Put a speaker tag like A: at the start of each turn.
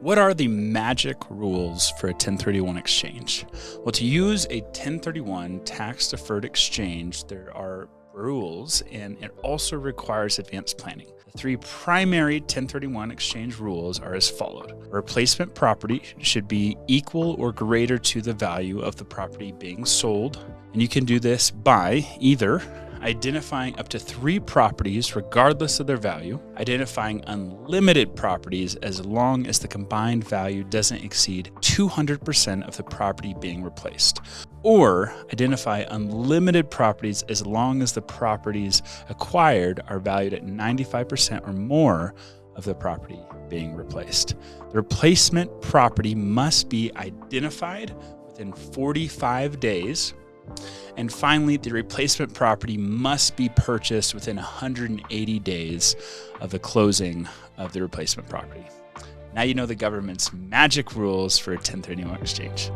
A: What are the magic rules for a 1031 exchange? Well, to use a 1031 tax-deferred exchange, there are rules, and it also requires advanced planning. The three primary 1031 exchange rules are as followed. Replacement property should be equal or greater to the value of the property being sold. And you can do this by either identifying up to 3 properties regardless of their value, identifying unlimited properties as long as the combined value doesn't exceed 200% of the property being replaced, or identify unlimited properties as long as the properties acquired are valued at 95% or more of the property being replaced. The replacement property must be identified within 45 days. And finally, the replacement property must be purchased within 180 days of the closing of the replacement property. Now you know the government's magic rules for a 1031 exchange.